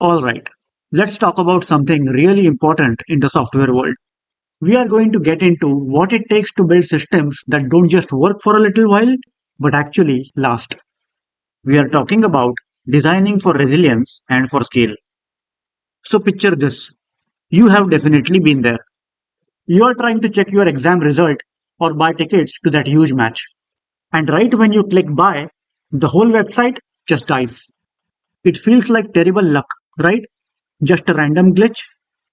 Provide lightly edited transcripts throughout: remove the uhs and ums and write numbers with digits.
Alright, let's talk about something really important in the software world. We are going to get into what it takes to build systems that don't just work for a little while, but actually last. We are talking about designing for resilience and for scale. So picture this. You have definitely been there. You are trying to check your exam result or buy tickets to that huge match. And right when you click buy, the whole website just dies. It feels like terrible luck, right? Just a random glitch?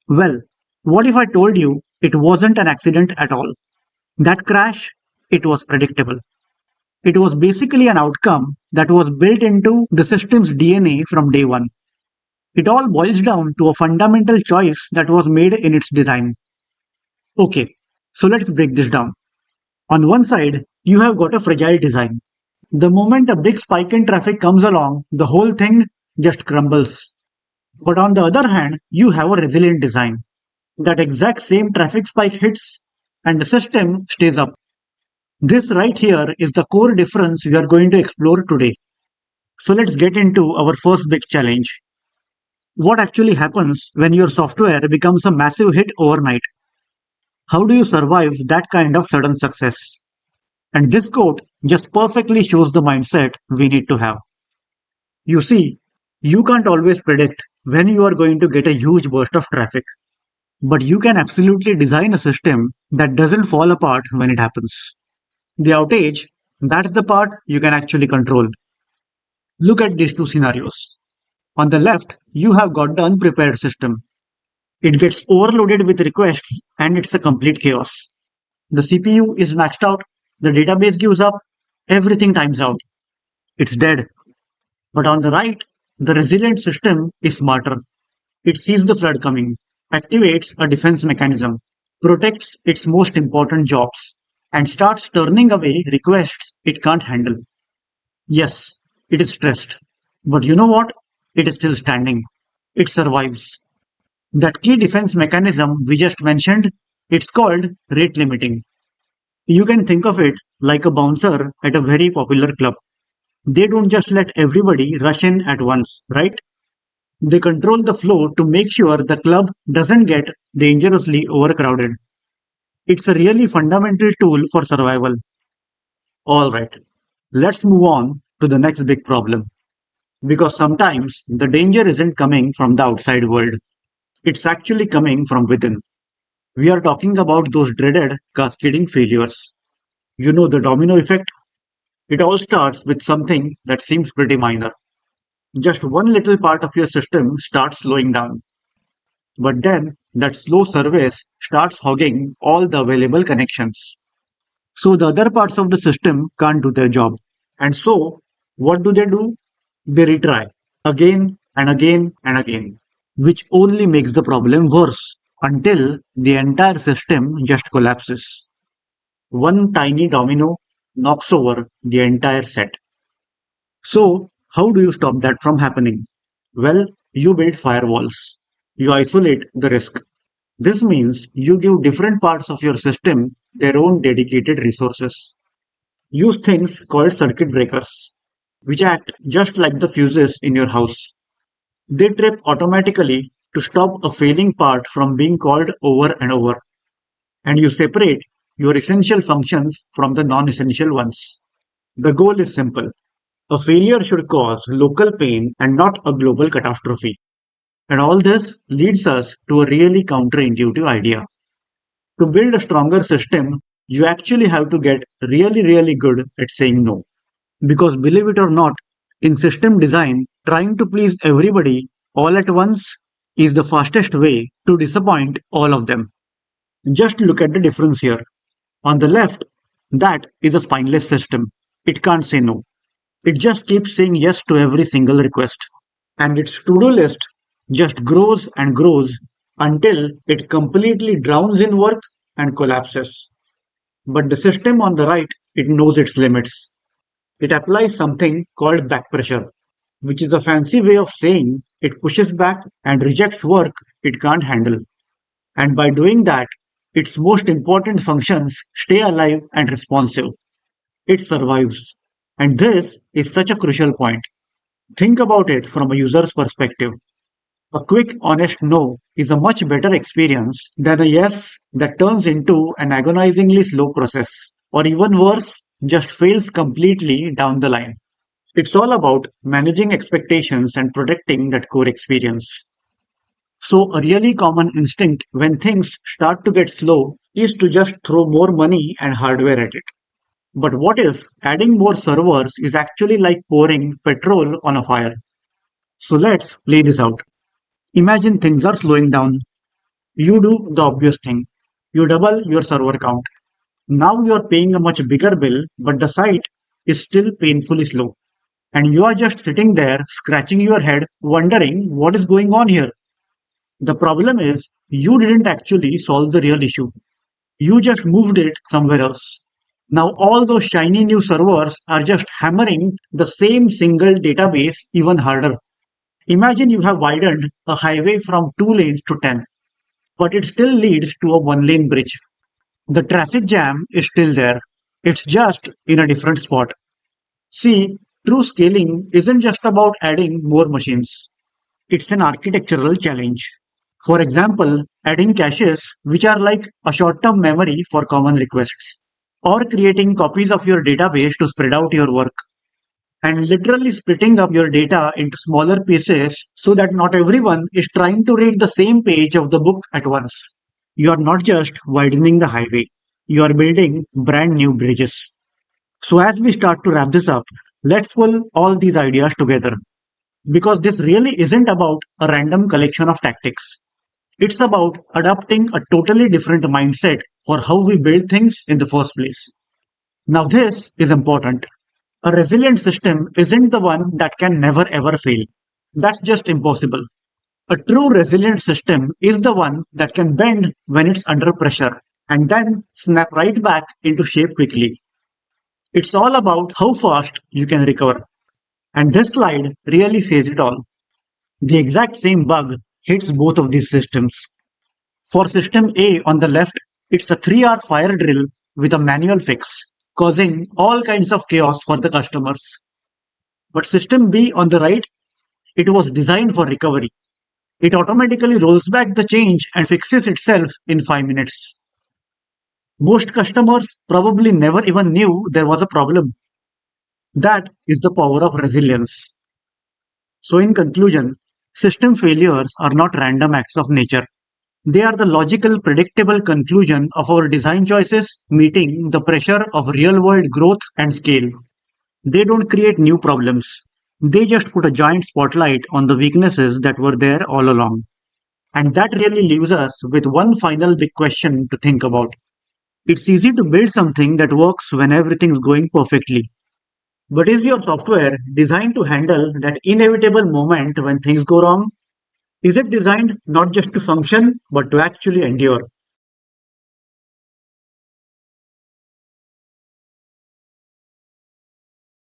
Well, what if I told you it wasn't an accident at all? That crash, it was predictable. It was basically an outcome that was built into the system's DNA from day one. It all boils down to a fundamental choice that was made in its design. Okay, so let's break this down. On one side, you have got a fragile design. The moment a big spike in traffic comes along, the whole thing just crumbles. But on the other hand, you have a resilient design. That exact same traffic spike hits and the system stays up. This right here is the core difference we are going to explore today. So let's get into our first big challenge. What actually happens when your software becomes a massive hit overnight? How do you survive that kind of sudden success? And this quote just perfectly shows the mindset we need to have. You see, you can't always predict when you are going to get a huge burst of traffic, but you can absolutely design a system that doesn't fall apart when it happens. The outage, that's the part you can actually control. Look at these two scenarios. On the left, you have got the unprepared system. It gets overloaded with requests and it's a complete chaos. The CPU is maxed out, the database gives up, everything times out. It's dead. But on the right, the resilient system is smarter. It sees the flood coming, activates a defense mechanism, protects its most important jobs, and starts turning away requests it can't handle. Yes, it is stressed. But you know what? It is still standing. It survives. That key defense mechanism we just mentioned, it's called rate limiting. You can think of it like a bouncer at a very popular club. They don't just let everybody rush in at once, right? They control the flow to make sure the club doesn't get dangerously overcrowded. It's a really fundamental tool for survival. Alright, let's move on to the next big problem. Because sometimes the danger isn't coming from the outside world, it's actually coming from within. We are talking about those dreaded cascading failures. You know the domino effect? It all starts with something that seems pretty minor. Just one little part of your system starts slowing down. But then that slow service starts hogging all the available connections. So the other parts of the system can't do their job. And so, what do? They retry again and again and again, which only makes the problem worse until the entire system just collapses. One tiny domino knocks over the entire set. So, how do you stop that from happening? Well, you build firewalls. You isolate the risk. This means you give different parts of your system their own dedicated resources. Use things called circuit breakers, which act just like the fuses in your house. They trip automatically to stop a failing part from being called over and over, and you separate your essential functions from the non essential ones. The goal is simple. A failure should cause local pain and not a global catastrophe. And all this leads us to a really counterintuitive idea. To build a stronger system, you actually have to get really good at saying no. Because believe it or not, in system design, trying to please everybody all at once is the fastest way to disappoint all of them. Just look at the difference here. On the left, that is a spineless system. It can't say no. It just keeps saying yes to every single request. And its to-do list just grows and grows until it completely drowns in work and collapses. But the system on the right, it knows its limits. It applies something called back pressure, which is a fancy way of saying it pushes back and rejects work it can't handle. And by doing that, its most important functions stay alive and responsive. It survives. And this is such a crucial point. Think about it from a user's perspective. A quick, honest no is a much better experience than a yes that turns into an agonizingly slow process, or even worse, just fails completely down the line. It's all about managing expectations and protecting that core experience. So, a really common instinct when things start to get slow is to just throw more money and hardware at it. But what if adding more servers is actually like pouring petrol on a fire? So, let's play this out. Imagine things are slowing down. You do the obvious thing. You double your server count. Now you are paying a much bigger bill, but the site is still painfully slow. And you are just sitting there scratching your head, wondering what is going on here. The problem is, you didn't actually solve the real issue. You just moved it somewhere else. Now all those shiny new servers are just hammering the same single database even harder. Imagine you have widened a highway from 2 lanes to 10, but it still leads to a 1 lane bridge. The traffic jam is still there. It's just in a different spot. See, true scaling isn't just about adding more machines. It's an architectural challenge. For example, adding caches, which are like a short-term memory for common requests, or creating copies of your database to spread out your work, and literally splitting up your data into smaller pieces so that not everyone is trying to read the same page of the book at once. You are not just widening the highway, you are building brand new bridges. So, as we start to wrap this up, let's pull all these ideas together because this really isn't about a random collection of tactics. It's about adopting a totally different mindset for how we build things in the first place. Now, this is important. A resilient system isn't the one that can never ever fail. That's just impossible. A true resilient system is the one that can bend when it's under pressure and then snap right back into shape quickly. It's all about how fast you can recover. And this slide really says it all. The exact same bug hits both of these systems. For system A on the left, it's a 3-hour fire drill with a manual fix, causing all kinds of chaos for the customers. But system B on the right, it was designed for recovery. It automatically rolls back the change and fixes itself in 5 minutes. Most customers probably never even knew there was a problem. That is the power of resilience. So, in conclusion, system failures are not random acts of nature. They are the logical, predictable conclusion of our design choices meeting the pressure of real world growth and scale. They don't create new problems. They just put a giant spotlight on the weaknesses that were there all along. And that really leaves us with one final big question to think about. It's easy to build something that works when everything's going perfectly. But is your software designed to handle that inevitable moment when things go wrong? Is it designed not just to function, but to actually endure?